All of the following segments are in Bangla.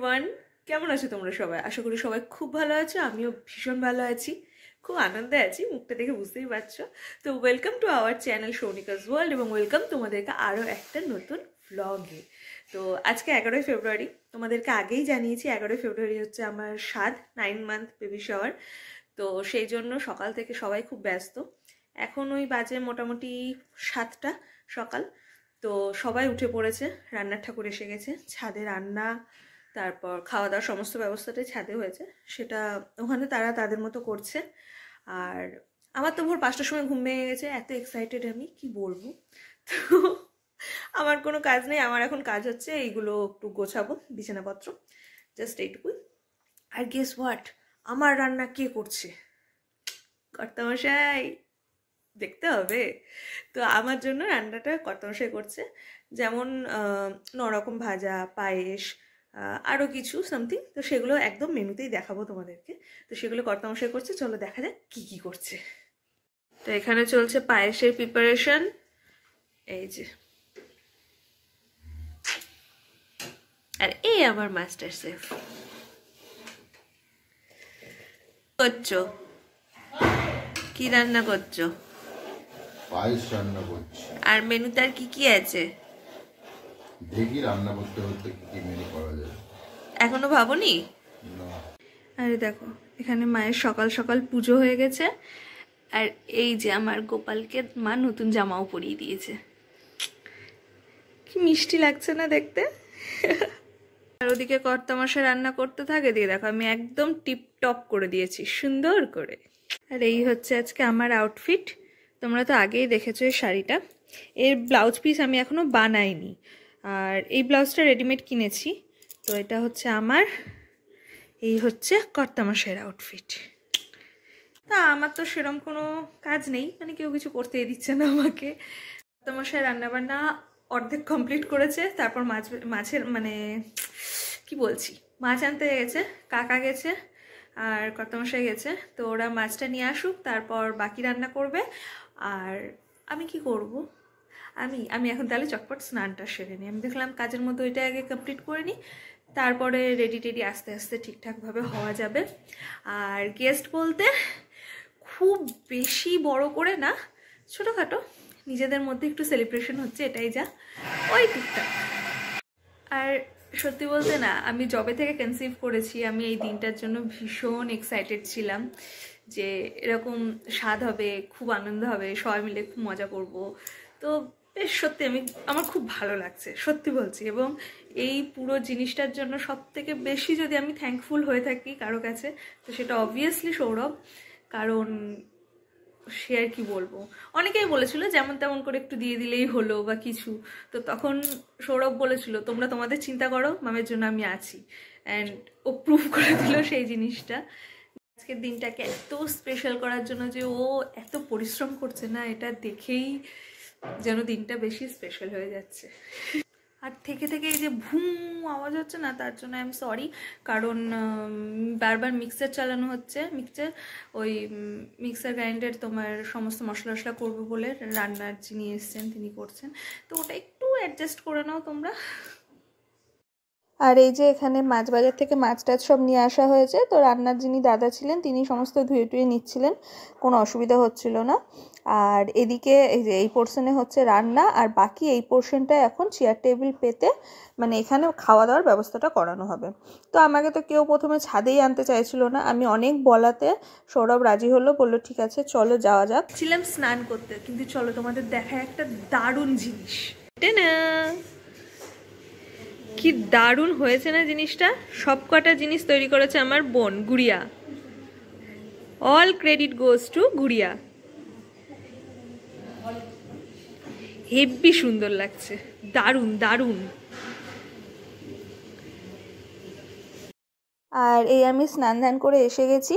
এভরিওয়ান, কেমন আছো তোমরা সবাই? আশা করি সবাই খুব ভালো আছো। আমিও ভীষণ ভালো আছি, খুব আনন্দে আছি, মুখটা দেখে বুঝতেই পারছো। তো welcome to our channel Sounika's world এবং ওয়েলকাম তোমাদেরকে আরও একটা নতুন ভ্লগে। তো আজকে 11ই ফেব্রুয়ারি, তোমাদেরকে আগেই জানিয়েছি 11ই ফেব্রুয়ারি হচ্ছে আমার 9 মান্থ বেবি শাওয়ার। তো সেই জন্য সকাল থেকে সবাই খুব ব্যস্ত। এখন ওই বাজে মোটামুটি 7টা সকাল। তো সবাই উঠে পড়েছে, রান্নার ঠাকুর এসে গেছে, ছাদে রান্না, তারপর খাওয়া দাওয়ার সমস্ত ব্যবস্থাটাই ছাদে হয়েছে, সেটা ওখানে তারা তাদের মতো করছে। আর আমার তো ভোর 5টার সময় ঘুম ভেঙে গেছে, এত এক্সাইটেড আমি কি বলবো। তো আমার কোনো কাজ নেই, আমার এখন কাজ হচ্ছে এইগুলো একটু গোছাবো, বিছানাপত্র, জাস্ট এইটুকুই। আর গেস হোয়াট, আমার রান্না কে করছে? কর্তামশাই, দেখতে হবে। তো আমার জন্য রান্নাটা কর্তামশাই করছে, যেমন নরকম ভাজা, পায়েস, আরও কিছু সামথিং। তো সেগুলো একদম মেনুতেই দেখাবো তোমাদেরকে। তো সেগুলো কর্তামশাই করছে, চলো দেখা যাক কি কি করছে। তো এখানে চলছে পায়েসের প্রিপারেশন, এই যে। আর এই আমার মাস্টার শেফ। করছো কি রান্না করছো? পায়েস রান্না করছি। আর মেনুতে আর কি কি আছে দেখি রান্না করতে করতে কি কি মেনু করা যায়। এখনো ভাবোনি? না। আরে দেখো, এখানে মায়ের সকাল সকাল পুজো হয়ে গেছে। আর এই যে আমার গোপালকে মা নতুন জামাও পরিয়ে দিয়েছে, কি মিষ্টি লাগছে না দেখতে। আর ওদিকে কর্তামশাই রান্না করতে থাকে, দিয়ে দেখো আমি একদম টিপটপ করে দিয়েছি সুন্দর করে। আর এই হচ্ছে আজকে আমার আউটফিট। তোমরা তো আগেই দেখেছো এই শাড়িটা, এর ব্লাউজ পিস আমি এখনো বানাইনি। আর এই ব্লাউজটা রেডিমেড কিনেছি। তো এটা হচ্ছে আমার, এই হচ্ছে কর্তামশাইয়ের আউটফিট। তা আমার তো সেরকম কোনো কাজ নেই, মানে কেউ কিছু করতেই দিচ্ছে না আমাকে। কর্তামশাই রান্নাবান্না অর্ধেক কমপ্লিট করেছে, তারপর মাছের মানে কি বলছি, মাছ আনতে গেছে, কাকা গেছে আর কর্তামশাই গেছে। তো ওরা মাছটা নিয়ে আসুক, তারপর বাকি রান্না করবে। আর আমি কি করব, আমি এখন তাহলে চটপট স্নানটা সেরে নিই। আমি দেখলাম কাজের মধ্যে ওইটা আগে কমপ্লিট করে নিই, তারপরে রেডি টেডি আস্তে আস্তে ঠিকঠাকভাবে হওয়া যাবে। আর গেস্ট বলতে খুব বেশি বড় করে না, ছোটোখাটো নিজেদের মধ্যে একটু সেলিব্রেশন হচ্ছে, এটাই যা, ওই টুকটাক। আর সত্যি বলতে না, আমি যবে থেকে কনসিভ করেছি আমি এই দিনটার জন্য ভীষণ এক্সাইটেড ছিলাম, যে এরকম স্বাদ হবে, খুব আনন্দ হবে, সবাই মিলে খুব মজা করব। তো বেশ সত্যি আমার খুব ভালো লাগছে, সত্যি বলছি। এবং এই পুরো জিনিসটার জন্য সব থেকে বেশি যদি আমি থ্যাঙ্কফুল হয়ে থাকি কারো কাছে, তো সেটা অবভিয়াসলি সৌরভ। কারণ সে আর কি বলবো, অনেকেই বলেছিল যেমন তেমন করে একটু দিয়ে দিলেই হলো বা কিছু। তো তখন সৌরভ বলেছিল তোমরা তোমাদের চিন্তা করো, মামের জন্য আমি আছি। অ্যান্ড ও প্রুভ করে দিল সেই জিনিসটা। আজকের দিনটাকে এত স্পেশাল করার জন্য যে ও এত পরিশ্রম করছে না, এটা দেখেই যেন দিনটা বেশি স্পেশাল হয়ে যাচ্ছে। আর থেকে থেকে এই যে ভুম আওয়াজ হচ্ছে না, তার জন্য আই এম সরি। কারণ বারবার মিক্সার চালানো হচ্ছে, ওই মিক্সার গ্রাইন্ডার তোমার সমস্ত মশলা টশলা করবো বলে রান্নার যিনি এসছেন তিনি করছেন। তো ওটা একটু অ্যাডজাস্ট করে নাও তোমরা। আর এই যে এখানে মাছ বাজার থেকে মাছ টাছ সব নিয়ে আসা হয়েছে। তো রান্নার যিনি দাদা ছিলেন তিনি সমস্ত ধুয়ে টুয়ে নিচ্ছিলেন, কোনো অসুবিধা হচ্ছিল না। আর এদিকে এই যে এই পোর্শনে হচ্ছে রান্না, আর বাকি এই পোর্শনটা এখন চেয়ার টেবিল পেতে মানে এখানে খাওয়া দাওয়ার ব্যবস্থাটা করানো হবে। তো আমাকে তো কেউ প্রথমে ছাদেই আনতে চাইছিল না, আমি অনেক বলাতে সৌরভ রাজি হলো, বললো ঠিক আছে চলো যাওয়া যাক। ছিলাম স্নান করতে, কিন্তু চলো তোমাদের দেখায় একটা দারুণ জিনিস। না কি দারুণ হয়েছে না জিনিসটা। সব কটা জিনিস তৈরি করেছে আমার বোন গুড়িয়া, অল ক্রেডিট গোজ টু গুড়িয়া। হেব্বি সুন্দর লাগছে, দারুণ দারুণ। আর এই আমি স্নান ধান করে এসে গেছি,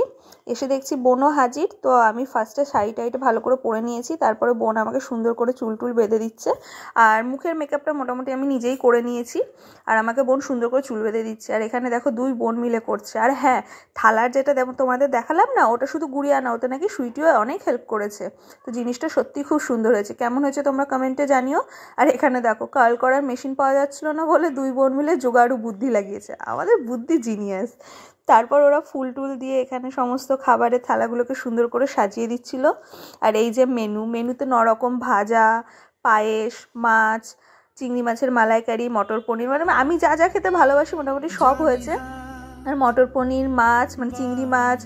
এসে দেখছি বোনও হাজির। তো আমি ফার্স্টে শাড়ি টাইটা ভালো করে পরে নিয়েছি, তারপরে বোন আমাকে সুন্দর করে চুল টুল বেঁধে দিচ্ছে। আর মুখের মেকআপটা মোটামুটি আমি নিজেই করে নিয়েছি, আর আমাকে বোন সুন্দর করে চুল বেঁধে দিচ্ছে। আর এখানে দেখো দুই বোন মিলে করছে। আর হ্যাঁ, থালার যেটা তোমাদের দেখালাম না, ওটা শুধু গুড়িয়ে আনা, ওতে নাকি সুইটিও অনেক হেল্প করেছে। তো জিনিসটা সত্যি খুব সুন্দর হয়েছে। কেমন হয়েছে তোমরা কমেন্টে জানিও। আর এখানে দেখো কার্ল করার মেশিন পাওয়া যাচ্ছিলো না বলে দুই বোন মিলে জোগাড়ু বুদ্ধি লাগিয়েছে। আমাদের বুদ্ধি জিনিয়াস। তারপর ওরা ফুল টুল দিয়ে এখানে সমস্ত খাবারের থালাগুলোকে সুন্দর করে সাজিয়ে দিচ্ছিল। আর এই যে মেনুতে নরকম ভাজা, পায়েস, মাছ, চিংড়ি মাছের মালাইকারি, মটর পনির, মানে আমি যা যা খেতে ভালোবাসি মোটামুটি সব হয়েছে। আর মটর পনির, মাছ মানে চিংড়ি মাছ,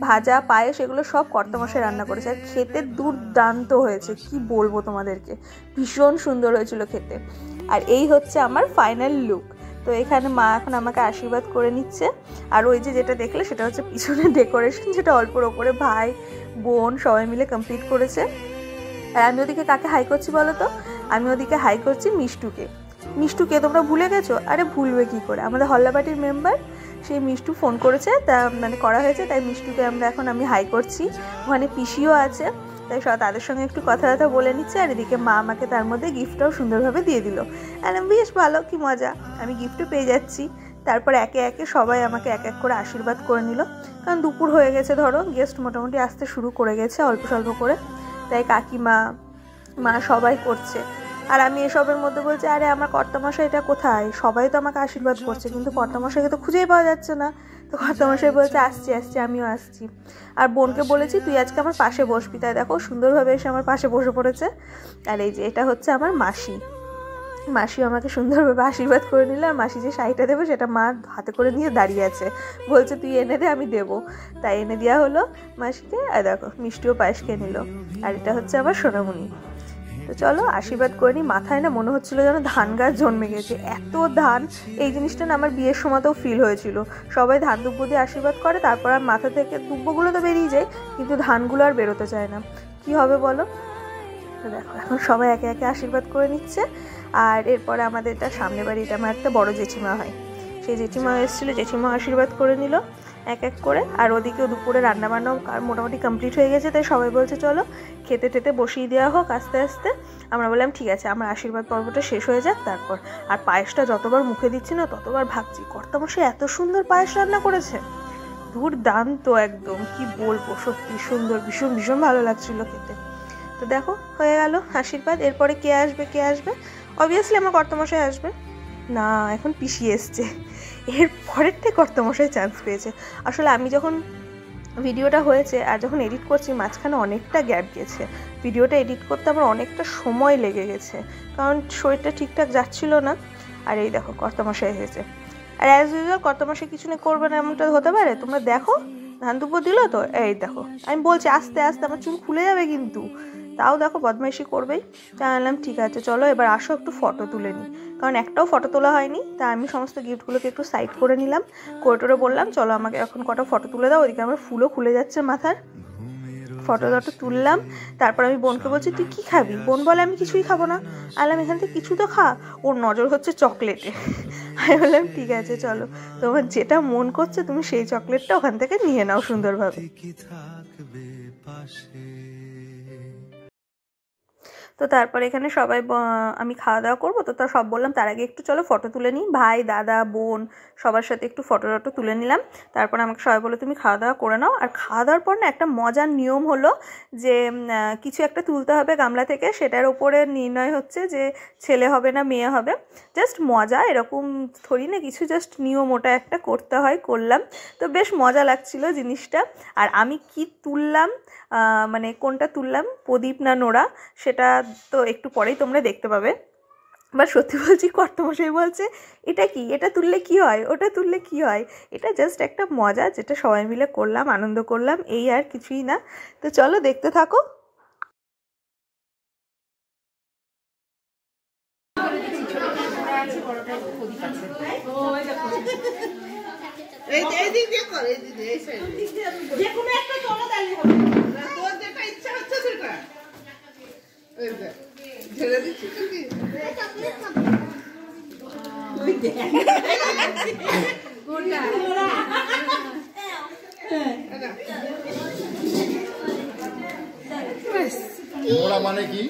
ভাজা, পায়েস, এগুলো সব কর্তামশাই রান্না করেছে। আর খেতে দুর্দান্ত হয়েছে, কি বলবো তোমাদেরকে, ভীষণ সুন্দর হয়েছিল খেতে। আর এই হচ্ছে আমার ফাইনাল লুক। তো এখানে মা এখন আমাকে আশীর্বাদ করে নিচ্ছে। আর ওই যে যেটা দেখলে সেটা হচ্ছে পিছনে ডেকোরেশন, যেটা অল্পর ওপরে ভাই বোন সবাই মিলে কমপ্লিট করেছে। আর আমি ওদিকে কাকে হাই করছি বলো তো? আমি ওদিকে হাই করছি মিষ্টুকে। মিষ্টুকে তোমরা ভুলে গেছো? আরে ভুলবে কী করে, আমাদের হল্লাবাটির মেম্বার, সেই মিষ্টু ফোন করেছে, তা মানে করা হয়েছে, তাই মিষ্টুকে আমি হাই করছি। ওখানে পিসিও আছে, তাই তাদের সঙ্গে একটু কথাবার্তা বলে নিচ্ছে। আর এদিকে মা আমাকে তার মধ্যে গিফটটাও সুন্দরভাবে দিয়ে দিল। আর বেশ ভালো, কি মজা, আমি গিফটও পেয়ে যাচ্ছি। তারপর একে একে সবাই আমাকে এক এক করে আশীর্বাদ করে নিল, কারণ দুপুর হয়ে গেছে, ধরো গেস্ট মোটামুটি আসতে শুরু করে গেছে অল্প স্বল্প করে, তাই কাকিমা, মা সবাই করছে। আর আমি এসবের মধ্যে বলছি, আরে আমার কর্তামশাই এটা কোথায়? সবাই তো আমাকে আশীর্বাদ করছে, কিন্তু কর্তামশাইকে তো খুঁজেই পাওয়া যাচ্ছে না। তো কর্তামশাই বলছে আসছি, আমিও আসছি। আর বোনকে বলেছি তুই আজকে আমার পাশে বসবি, তাই দেখো সুন্দরভাবে এসে আমার পাশে বসে পড়েছে। আর এই যে এটা হচ্ছে আমার মাসিও আমাকে সুন্দরভাবে আশীর্বাদ করে নিল। আর মাসি যে শাড়িটা দেবো সেটা মা হাতে করে নিয়ে দাঁড়িয়ে আছে, বলছে তুই এনে দে, আমি দেবো। তাই এনে দেওয়া হলো মাসিকে। আর দেখো মিষ্টিও পায়েস খেয়ে নিল। আর এটা হচ্ছে আমার সোনামণি। তো চলো আশীর্বাদ করে নিই। মাথায় না মনে হচ্ছিলো যেন ধান গাছ জন্মে গেছে, এত ধান। এই জিনিসটা না আমার বিয়ের সময়তেও ফিল হয়েছিল। সবাই ধান দুব্ব দিয়ে আশীর্বাদ করে, তারপর আর মাথা থেকে দুব্বগুলো তো বেরিয়ে যায়, কিন্তু ধানগুলো আর বেরোতে চায় না। কি হবে বলো? তো দেখো এখন সবাই একে একে আশীর্বাদ করে নিচ্ছে। আর এরপরে আমাদের এটা সামনে বাড়ি, এটা আমার একটা বড় জেঠিমা হয়, সেই জেঠিমা এসেছিলো, জেঠিমা আশীর্বাদ করে নিল এক এক করে। আর ওদিকেও দুপুরে রান্নাবান্নাও মোটামুটি কমপ্লিট হয়ে গেছে, তাই সবাই বলছে চলো খেতে টেতে বসিয়ে দেওয়া হোক আস্তে আস্তে। আমরা বললাম ঠিক আছে, আমার আশীর্বাদ পর্বটা শেষ হয়ে যাক তারপর। আর পায়েসটা যতবার মুখে দিচ্ছি না ততবার ভাবছি কর্তামশাই এত সুন্দর পায়েস রান্না করেছে, দুর্দান্ত একদম, কি বলবো, সত্যি সুন্দর, ভীষণ ভীষণ ভালো লাগছিল খেতে। তো দেখো হয়ে গেল আশীর্বাদ। এরপরে কে আসবে? অবভিয়াসলি আমার কর্তামশাই আসবে না, এখন পিসি এসছে, এর পরের থেকে কর্তামশাই চান্স পেয়েছে। আসলে আমি যখন ভিডিওটা হয়েছে আর যখন এডিট করছি মাঝখানে অনেকটা গ্যাপ গেছে, ভিডিওটা এডিট করতে আমার অনেকটা সময় লেগে গেছে, কারণ শরীরটা ঠিকঠাক যাচ্ছিল না। আর এই দেখো কর্তামশাই এসেছে। আর অ্যাজ ইউজুয়াল কর্তামশাই কিছু না করবে না এমনটা হতে পারে? তোমরা দেখো ধান দুপুর দিল তো, এই দেখো আমি বলছি আস্তে আস্তে, আমার চুল খুলে যাবে কিন্তু, তাও দেখো বদমাইশি করবেই। জানালাম ঠিক আছে চলো এবার আসো একটু ফটো তুলে নিই, কারণ একটাও ফটো তোলা হয়নি। তা আমি সমস্ত গিফটগুলোকে একটু সাইড করে নিলাম, করে বললাম চলো আমাকে এখন কটা ফটো তুলে দাও। ওইদিকে আমার ফুলও খুলে যাচ্ছে মাথার। ফটো তুললাম। তারপর আমি বোনকে বলছি তুই কী খাবি? বোন বলে আমি কিছুই খাবো না। আলাম এখান থেকে কিছু তো খা। ওর নজর হচ্ছে চকলেটে। আমি বললাম ঠিক আছে চলো, তোমার যেটা মন করছে তুমি সেই চকলেটটা ওখান থেকে নিয়ে নাও সুন্দরভাবে। তো তারপর এখানে সবাই আমি খাওয়া দাওয়া করবো, তো সব বললাম তার আগে একটু চলো ফটো তুলে নিই, ভাই দাদা বোন সবার সাথে একটু ফটো তুলে নিলাম। তারপর আমাকে সবাই বলে তুমি খাওয়া দাওয়া করে নাও। আর খাওয়া দাওয়ার পর না একটা মজার নিয়ম হলো যে কিছু একটা তুলতে হবে গামলা থেকে, সেটার ওপরে নির্ণয় হচ্ছে যে ছেলে হবে না মেয়ে হবে। জাস্ট মজা, এরকম থরি না কিছু, জাস্ট নিয়ম ওটা একটা করতে হয়, করলাম। তো বেশ মজা লাগছিল জিনিসটা। আর আমি কি তুললাম, মানে কোনটা তুললাম, প্রদীপ না নোরা, সেটা তো একটু পরেই তোমরা দেখতে পাবে। বা সত্যি বলছি কর্তামশাই বলছে এটা কি, এটা তুললে কি হয়, ওটা তুললে কি হয়। এটা জাস্ট একটা মজা, যেটা সবাই মিলে করলাম, আনন্দ করলাম, এই আর কিছুই না। তো চলো দেখতে থাকো। ঝেড়ে দিচ্ছি কি মানে কি?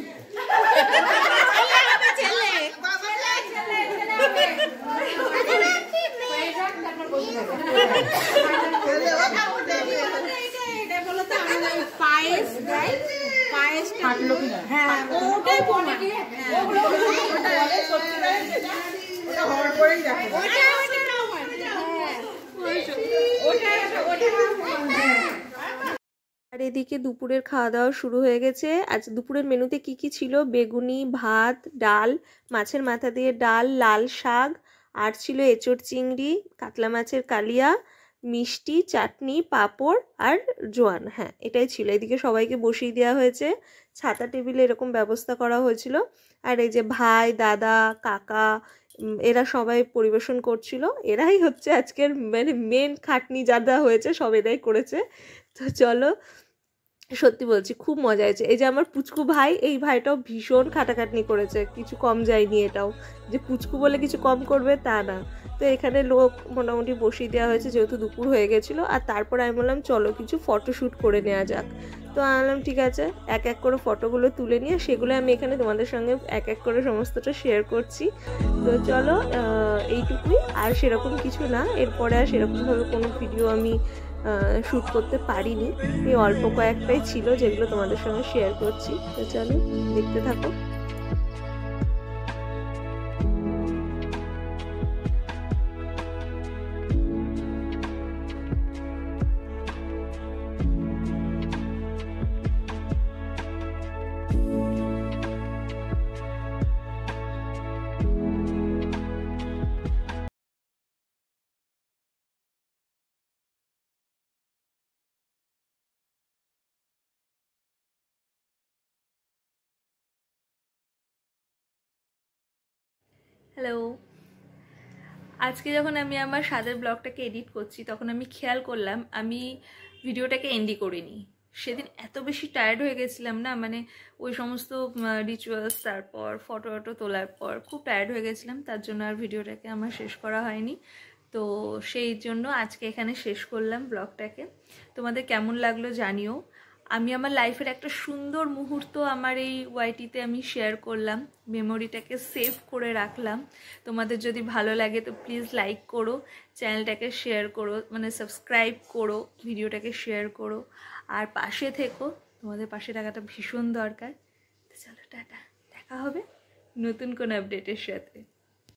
আর এদিকে দুপুরের খাওয়া দাওয়া শুরু হয়ে গেছে। আজ দুপুরের মেনুতে কি কি ছিল? বেগুনি, ভাত, ডাল, মাছের মাথা দিয়ে ডাল, লাল শাক, আর ছিল এঁচোড় চিংড়ি, কাতলা মাছের কালিয়া, মিষ্টি, চাটনি, পাঁপড় আর জোয়ান। হ্যাঁ, এটাই ছিল। এদিকে সবাইকে বসিয়ে দেওয়া হয়েছে, ছাতা টেবিলে এরকম ব্যবস্থা করা হয়েছিল। আর এই যে ভাই, দাদা, কাকা, এরা সবাই পরিবেশন করছিল। এরাই হচ্ছে আজকের মানে মেন খাটনি যারা হয়েছে, সব এরাই করেছে। তো চলো, সত্যি বলছি খুব মজা হয়েছে। এই যে আমার পুচকু ভাই, এই ভাইটাও ভীষণ খাটাখাটনি করেছে, কিছু কম যায়নি। এটাও যে পুচকু বলে কিছু কম করবে তা না। তো এখানে লোক মোটামুটি বসিয়ে দেওয়া হয়েছে যেহেতু দুপুর হয়ে গেছিলো। আর তারপর আমি বললাম চলো কিছু ফটোশ্যুট করে নেওয়া যাক। তো আমি বললাম ঠিক আছে, এক এক করে ফটোগুলো তুলে নিয়ে সেগুলো আমি এখানে তোমাদের সঙ্গে এক এক করে সমস্তটা শেয়ার করছি। তো চলো, এইটুকুই, আর সেরকম কিছু না। এরপরে আর সেরকমভাবে কোনো ভিডিও আমি শ্যুট করতে পারিনি। এই অল্প কয়েকটাই ছিল যেগুলো তোমাদের সঙ্গে শেয়ার করছি। তো চলো দেখতে থাকো। হ্যালো, আজকে যখন আমি আমার স্বাদের ব্লগটাকে এডিট করছি তখন আমি খেয়াল করলাম আমি ভিডিওটাকে এন্ডি করিনি। সেদিন এত বেশি টায়ার্ড হয়ে গেছিলাম না, মানে ওই সমস্ত রিচুয়ালস, তারপর ফটো তোলার পর খুব টায়ার্ড হয়ে গেছিলাম, তার জন্য আর ভিডিওটাকে আমার শেষ করা হয়নি। তো সেই জন্য আজকে এখানে শেষ করলাম ব্লগটাকে। তোমাদের কেমন লাগলো জানিও। আমি আমার লাইফের একটা সুন্দর মুহূর্ত আমার এই ওয়াইটিতে আমি শেয়ার করলাম, মেমোরিটাকে সেভ করে রাখলাম। তোমাদের যদি ভালো লাগে তো প্লিজ লাইক করো, চ্যানেলটাকে শেয়ার করো, মানে সাবস্ক্রাইব করো, ভিডিওটাকে শেয়ার করো, আর পাশে থেকো। তোমাদের পাশে থাকাটা ভীষণ দরকার। তো চলো টাটা, দেখা হবে নতুন কোনো আপডেটের সাথে।